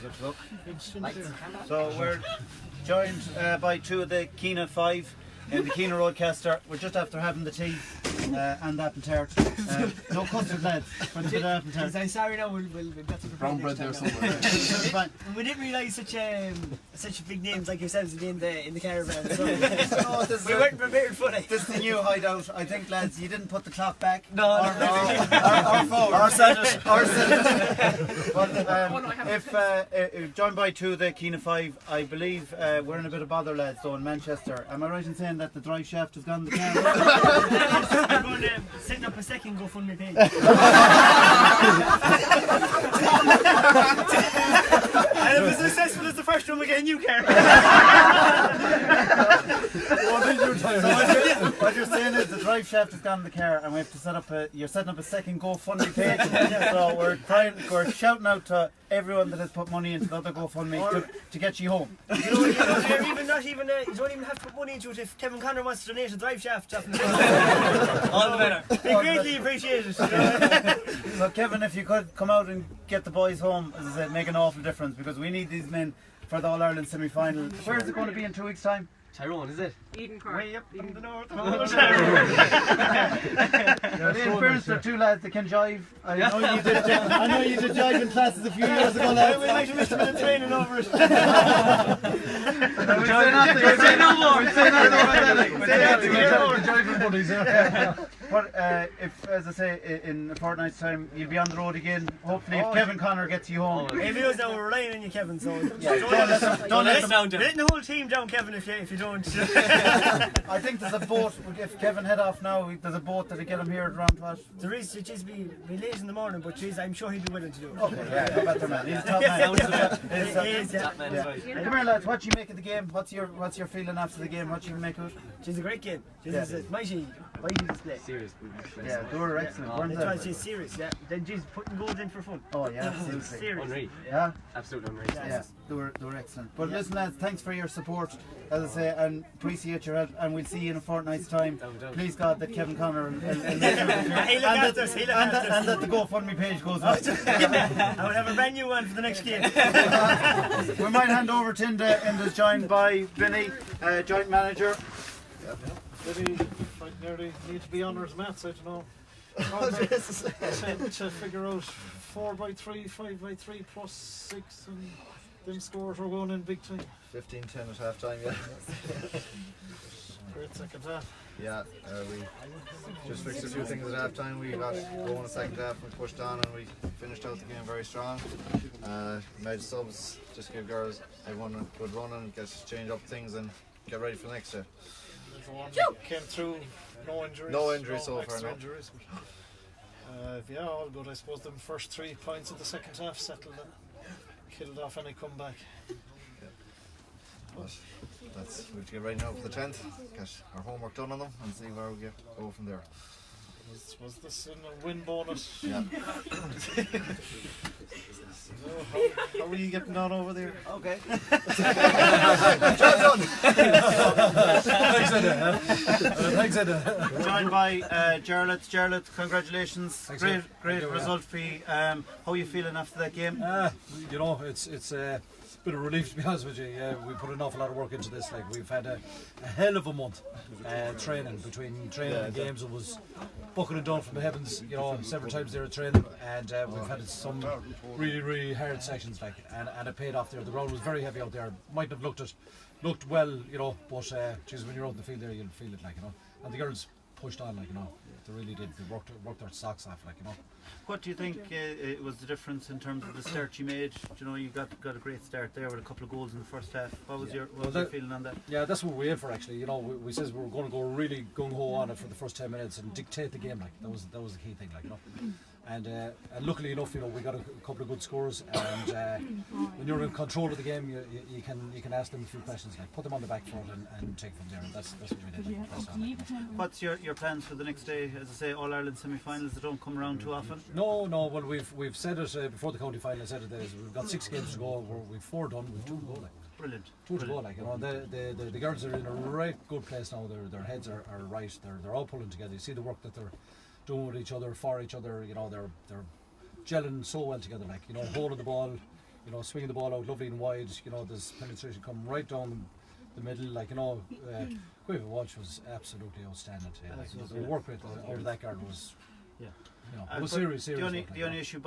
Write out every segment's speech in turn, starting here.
Good luck. So we're joined by two of the Keena 5 in the Keena Roadcaster. We're just after having the tea and the apple tart. No custard, lads, for the apple tart. I'm sorry now, we'll get to brown bread there somewhere. We didn't realise such big names like yourselves in the caravan, so we weren't prepared for it. This is the new hideout. I think, lads, you didn't put the clock back. No. Or forward. Or set it. But if joined by two of the Keena 5, I believe we're in a bit of bother, lads, though, in Manchester. Am I right in saying that the drive shaft has gone in the car? We're going to set up a second GoFundMe page. And if it's successful as the first one, we get a new car. What you're saying is the drive shaft has gone in the car, and we have to set up you're setting up a second GoFundMe page. So we're shouting out to everyone that has put money into the other GoFundMe to get you home. You don't even have to put money into it if Kevin Conner wants to donate a drive shaft. All the better. We greatly appreciate it. So Kevin, if you could come out and get the boys home, as I said, make an awful difference, because we need these men for the All-Ireland semi-final. Where is it going to be in 2 weeks' time? Tyrone, is it? Eden Cork. Way up in the north. In fairness, there are two lads that can jive. I know you did jive in classes a few years ago, lads. We might have missed a bit of training over it. We'll say no more. But if, as I say, in a fortnight's time, you'll be on the road again. Hopefully, if Kevin Conner gets you home. If he does now, we're relying on you, Kevin. So don't let them down. Letting the whole team down, Kevin. If you don't. I think there's a boat. If Kevin head off now, there's a boat that'll get him here at around what? There is. It just be late in the morning, but geez, I'm sure he'd be willing to do it. Okay, yeah, no better man. He's a top man. Come here, lads. What do you make of the game? What's your feeling after the game? What do you make of it? It's a great game. It's a mighty display. Serious. Yeah, they were excellent, weren't they? It's serious, yeah. Then just putting goals in for fun. Oh yeah, absolutely. Serious. Unreal. Yeah, Absolutely unreal. yeah, they were excellent. But listen, lads, thanks for your support, as I say, and appreciate your help. And we'll see you in a fortnight's time. Please God that Kevin Conner and that the GoFundMe page goes well. I would have a brand new one for the next game. We might hand over to Inda's joined by Vinny, joint manager. Vinny, I nearly need to be honours maths, I don't know. To figure out 4x3, 5x3 plus 6, and them scores were going in big time. 15-10 at half time, yeah. Great second half. Yeah, we just fixed a few things at half time. We got going in the second half, we pushed on, and we finished out the game very strong. Made subs, just give girls everyone a good run and change up things and get ready for the next day. Everyone came through, no injuries. No injuries so far, no. Injuries. Yeah, all good. I suppose the first 3 points of the second half settled it, killed off any comeback. But we have to get ready now for the 10th, get our homework done on them and see where we go from there. Was this in a win bonus? Yeah. So how are you getting on over there? Okay. Thanks, Ed. Joined by Jarlath, congratulations. Thanks, Great result for you. How are you feeling after that game? It's a bit of relief, to be honest with you. We put an awful lot of work into this. Like, we've had a hell of a month training. Between training and games, it was bucking and down from the heavens, several times there at training, and we've had some really hard sections, and it paid off there. The ground was very heavy out there. Might have looked well, but geez, when you're out in the field there, you'll feel it, and the girls pushed on, they really did. They worked their socks off, What do you think was the difference in terms of the start you made? You got a great start there with a couple of goals in the first half. What was your feeling on that? Yeah, that's what we aim for, actually. We says we were going to go really gung ho on it for the first 10 minutes and dictate the game. That was the key thing, And luckily enough, we got a couple of good scores. And when you're in control of the game, you can ask them a few questions, put them on the back foot and take from there. And that's what we did. What's your plans for the next day? As I say, All Ireland semi-finals, they don't come around too often. No. Well, we've said it before the county final. I said it. We've got 6 games to go. We've 4 done. We've 2 to go. Brilliant. 2 to go. The girls are in a right good place now. Their heads are right. They're all pulling together. You see the work that they're doing with each other, for each other. They're gelling so well together. Holding the ball, you know, swinging the ball out lovely and wide. You know, there's penetration coming right down the middle. Like, you know, Quiver Walsh was absolutely outstanding today. Like, the work rate out of that guard was. You know, it was serious. The only issue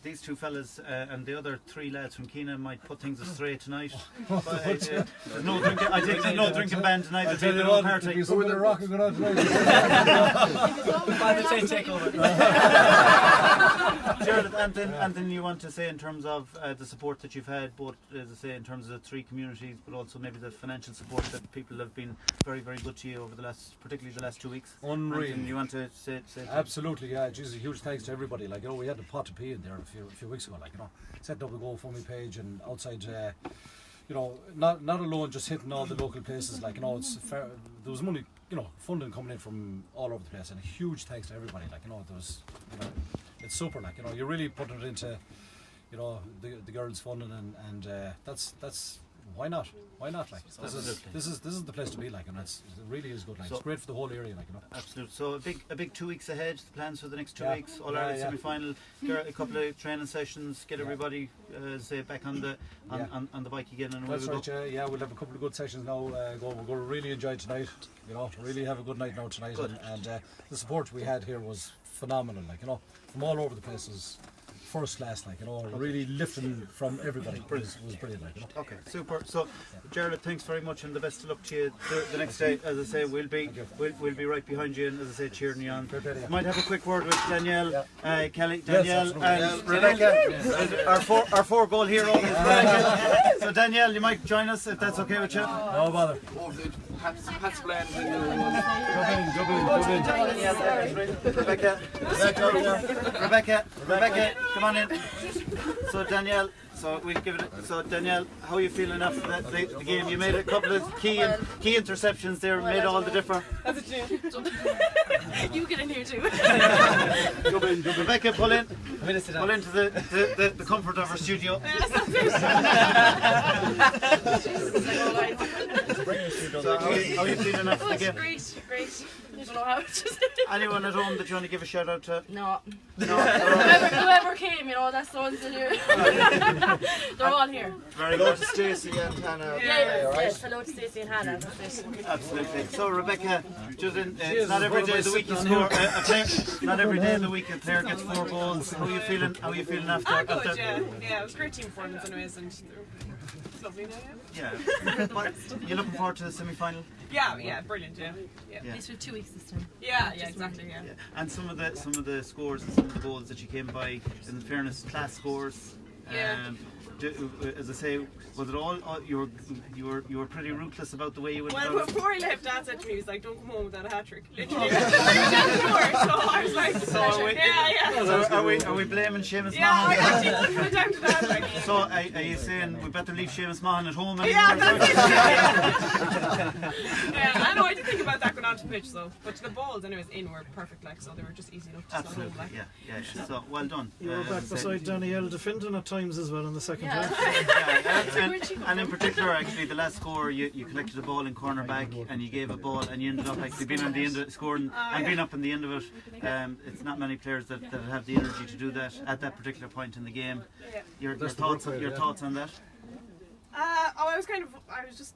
these two fellas and the other 3 lads from Keena might put things astray tonight. But, there's no drinking. I think there's no drinking ban tonight. There'll be a bit of party. Some of the rocking going on tonight. Take over. Gerald, anything you want to say in terms of the support that you've had, both, as I say, in terms of the 3 communities, but also maybe the financial support that people have been very, very good to you over particularly the last 2 weeks? Unreal. Anything you want to say? Absolutely, yeah. Jesus, huge thanks to everybody. Like, you know, we had the pot to pee in there a few weeks ago. Like, you know, setting up the GoFundMe page and outside. You know, not alone just hitting all the local places. Like, you know, there was money, you know, funding coming in from all over the place, and a huge thanks to everybody. Like, you know, there was, you know, it's super. Like, you know, you're really putting it into, you know, the girls' funding, and that's why not? Why not? Like, this is the place to be. Like, and it really is good. Like, it's great for the whole area. Like, you know. Absolutely. So a big 2 weeks ahead. The plans for the next 2 weeks. All Ireland semi-final. A couple of training sessions. Get everybody say back on the bike again. And that's right. Yeah, we'll have a couple of good sessions now. We're going to really enjoy tonight. You know, really have a good night now tonight. And the support we had here was phenomenal. Like, you know, from all over the place was first class. Like, you know, really lifting from everybody was brilliant. Like, you know. Okay, super. So, Gerald, thanks very much, and the best of luck to you the next day. As I say, we'll be right behind you, and as I say, cheering you on. Might have a quick word with Danielle, Kelly, Danielle, and Rebecca, our 4-goal hero. Rebecca. So, Danielle, you might join us if that's okay with you. No bother. Rebecca, come on in. So Danielle, we'll give it. So Danielle, how are you feeling after the game? You made a couple of key interceptions there, made all the difference. That's a tune. You get in here too. Rebecca, pull into the comfort of our studio. So how are you feeling after the game? Great. I don't know how to say. Anyone at home that you want to give a shout out to? No. Whoever came, you know, that's the ones in here. They're all here. Very good. To Stacey and Hannah. Yes. Hello to Stacey and Hannah. Absolutely. So Rebecca, it's not every day of the week you score a player. Not every day of the week a player gets 4 goals. How are you feeling? After? Good. Yeah. It was a great team performance, anyways, and it's lovely now. Yeah. You looking forward to the semi-final? Yeah, brilliant. Yeah. At least for 2 weeks this time. Yeah, exactly. Yeah. And some of the scores and some of the goals that you came by, in fairness, class scores. Yeah. As I say, was it all you were pretty ruthless about the way you went about it? Well, before he left, Dad said to me, he was like, "Don't come home without a hat trick." Literally. So I was like, So are we blaming Seamus Yeah, Mahan? I actually would put it down to that. Like. So are you saying we better leave Seamus Mahan at home? Yeah, that's it. Yeah, I know. I did think about that going onto the pitch, though. But the balls, anyways, in were perfect, like, so they were just easy enough to slot home. Absolutely, Like. yeah. So well done. You were back beside Danielle defending at times as well in the second half. And in particular, actually, the last score, you collected a ball in corner back, and you gave a ball, and you ended up actually being on the end of scoring and being up in the end of it. It's not many players that have the energy to do that at that particular point in the game. Your thoughts on that? I was just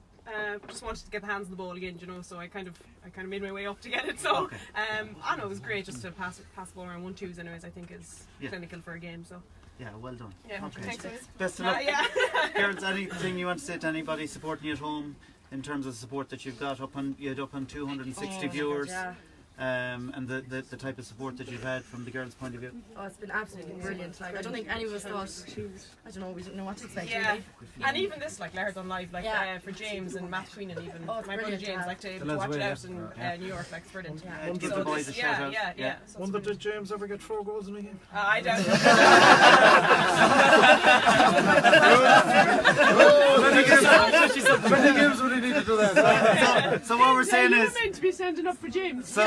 wanted to get the hands on the ball again, you know. So I kind of made my way up to get it. So I know it was great just to pass the ball around 1-2s. Anyways, I think is clinical for a game. So. Yeah, well done. Yeah, okay. thanks. Best of luck. Girls, anything you want to say to anybody supporting you at home in terms of the support that you've got you had up on 260 viewers? And the type of support that you've had from the girls' point of view? Oh, it's been absolutely brilliant. Like, I don't think any of us thought, I don't know, we didn't know what to expect. Yeah, really. and even this, like, Lahardane Live, like, for James and Matt Queen, and even my brother James, like, to watch it out in New York, like, it's brilliant. Give the boys a shout out. Yeah. Wonder, did James ever get 4 goals in a game? I doubt it. Many games would he need to do that? So what we're saying is, meant to be sending up for James.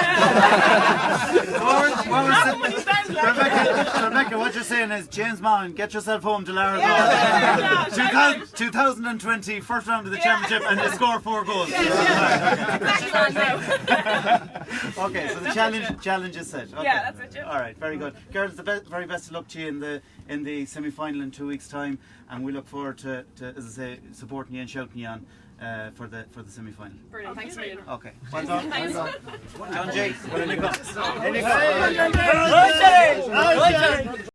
Rebecca, what you're saying is, James Mahan, get yourself home to Lahardane. 2020 first round of the championship, and you score 4 goals. Okay, so the challenge is set. Okay. Yeah, that's it. All right, very good, girls. The very best of luck to you in the semi-final in 2 weeks' time, and we look forward to as I say, supporting you and shouting you on for the semi-final. Brilliant. Thanks a million. Okay. Well done. Thanks. John J. Well,